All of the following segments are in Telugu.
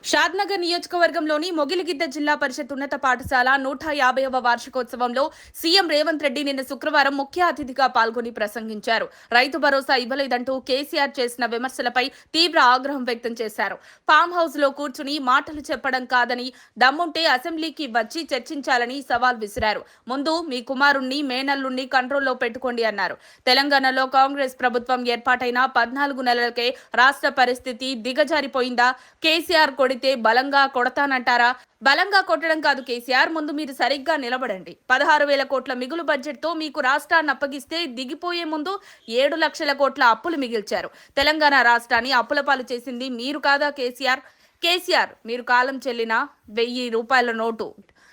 షాద్నగర్ నియోజకవర్గంలోని మొగిలిగిద్ద జిల్లా పరిషత్ ఉన్నత పాఠశాల 150వ వార్షికోత్సవంలో సీఎం రేవంత్ రెడ్డి నిన్న శుక్రవారం ముఖ్య అతిథిగా పాల్గొని ప్రసంగించారు. రైతు భరోసా ఇవ్వలేదంటూ కేసీఆర్ చేసిన విమర్శలపై తీవ్ర ఆగ్రహం వ్యక్తం చేశారు. ఫామ్ హౌస్ లో కూర్చుని మాటలు చెప్పడం కాదని, దమ్ముంటే అసెంబ్లీకి వచ్చి చర్చించాలని సవాల్ విసిరారు. ముందు మీ కుమారుణ్ణి మేనల్లుణ్ణి కంట్రోల్లో పెట్టుకోండి అన్నారు. తెలంగాణలో కాంగ్రెస్ ప్రభుత్వం ఏర్పాటైన 14 నెలలకే రాష్ట్ర పరిస్థితి దిగజారిపోయిందా? కేసీఆర్ కొడితే బలంగా కొడతానంటారా? బలంగా కొట్టడం కాదు కేసీఆర్, ముందు మీరు సరిగ్గా నిలబడండి. 16,000 కోట్ల మిగులు బడ్జెట్ తో మీకు రాష్ట్రాన్ని అప్పగిస్తే దిగిపోయే ముందు 7 లక్షల కోట్ల అప్పులు మిగిల్చారు. తెలంగాణ రాష్ట్రాన్ని అప్పుల పాలు చేసింది మీరు కాదా కేసీఆర్ మీరు కాలం చెల్లిన 1000 రూపాయల నోటు.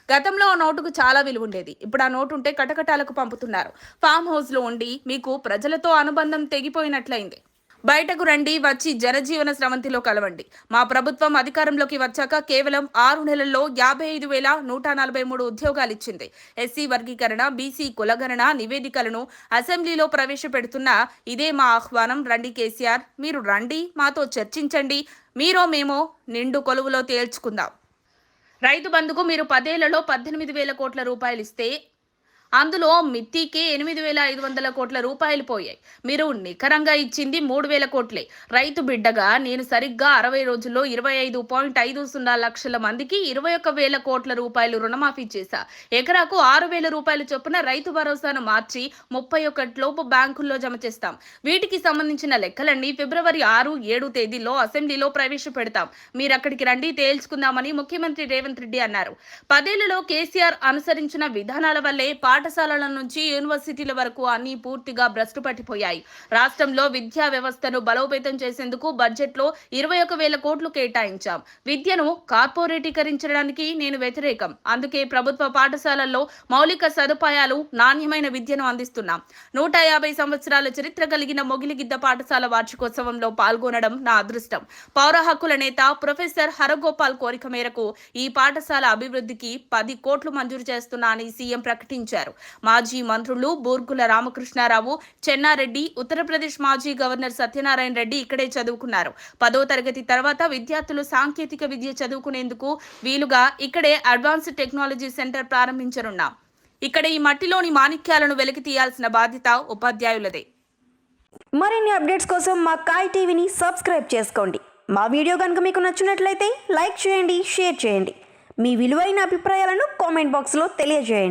గతంలో ఆ నోటుకు చాలా విలువ ఉండేది. ఇప్పుడు ఆ నోటు ఉంటే కటకటాలకు పంపుతున్నారు. ఫామ్ హౌస్ లో ఉండి మీకు ప్రజలతో అనుబంధం తెగిపోయినట్లయింది. బయటకు రండి, వచ్చి జనజీవన స్రవంతిలో కలవండి. మా ప్రభుత్వం అధికారంలోకి వచ్చాక కేవలం 6 నెలల్లో 55,143 ఉద్యోగాలు ఇచ్చింది. ఎస్సీ వర్గీకరణ, బీసీ కులగణన నివేదికలను అసెంబ్లీలో ప్రవేశపెడుతున్న ఇదే మా ఆహ్వానం. రండి కేసీఆర్, మీరు రండి, మాతో చర్చించండి. మీరో మేమో నిండు కొలువులో తేల్చుకుందాం. రైతు బంధుకు మీరు 10 ఏళ్లలో 18,000 కోట్ల రూపాయలు ఇస్తే అందులో మిత్తికే 8,500 కోట్ల రూపాయలు పోయాయి. మీరు నికరంగా ఇచ్చింది 3,000 కోట్లే. రైతు బిడ్డగా నేను సరిగ్గా 60 రోజుల్లో 25.50 లక్షల మందికి 21,000 కోట్ల రూపాయలు రుణమాఫీ చేశా. ఎకరాకు 6,000 రూపాయలు చొప్పున రైతు భరోసాను మార్చి 31 లోపు బ్యాంకుల్లో జమ చేస్తాం. వీటికి సంబంధించిన లెక్కలన్నీ ఫిబ్రవరి 6, 7 తేదీల్లో అసెంబ్లీలో ప్రవేశపెడతాం. మీరక్కడికి రండి, తేల్చుకుందామని ముఖ్యమంత్రి రేవంత్ రెడ్డి అన్నారు. 10 ఏళ్లలో కేసీఆర్ అనుసరించిన విధానాల వల్లే పాఠశాలల నుంచి యూనివర్సిటీల వరకు అన్ని పూర్తిగా భ్రష్టు పట్టిపోయాయి. రాష్ట్రంలో విద్యా వ్యవస్థను బలోపేతం చేసేందుకు బడ్జెట్లో 21,000 కోట్లు కేటాయించాం. విద్యను కార్పొరేటీకరించడానికి నేను వ్యతిరేకం. అందుకే ప్రభుత్వ పాఠశాలల్లో మౌలిక సదుపాయాలు, నాణ్యమైన విద్యను అందిస్తున్నాం. 150 సంవత్సరాల చరిత్ర కలిగిన మొగిలిగిద్ద పాఠశాల వార్షికోత్సవంలో పాల్గొనడం నా అదృష్టం. పౌర హక్కుల నేత ప్రొఫెసర్ హరగోపాల్ కోరిక మేరకు ఈ పాఠశాల అభివృద్ధికి 10 కోట్లు మంజూరు చేస్తున్నా అని సీఎం ప్రకటించారు. మాజీ మంత్రులు బూర్గుల రామకృష్ణారావు, చెన్నారెడ్డి, ఉత్తరప్రదేశ్ మాజీ గవర్నర్ సత్యనారాయణ రెడ్డి ఇక్కడే చదువుకున్నారు. 10వ తరగతి తర్వాత విద్యార్థులు సాంకేతిక విద్య చదువుకునేందుకు వీలుగా ఇక్కడే అడ్వాన్స్డ్ టెక్నాలజీ సెంటర్ ప్రారంభించనున్నాం. ఇక్కడ ఈ మట్టిలోని మాణిక్యాలను వెలికి తీయాల్సిన బాధ్యత ఉపాధ్యాయులదే. మరిన్ని అప్డేట్స్ కోసం మా కాయ్ టీవీని సబ్స్క్రైబ్ చేసుకోండి. మా వీడియో కనుక మీకు నచ్చినట్లయితే లైక్ చేయండి, షేర్ చేయండి. మీ విలువైన అభిప్రాయాలను కామెంట్ బాక్స్లో తెలియజేయండి.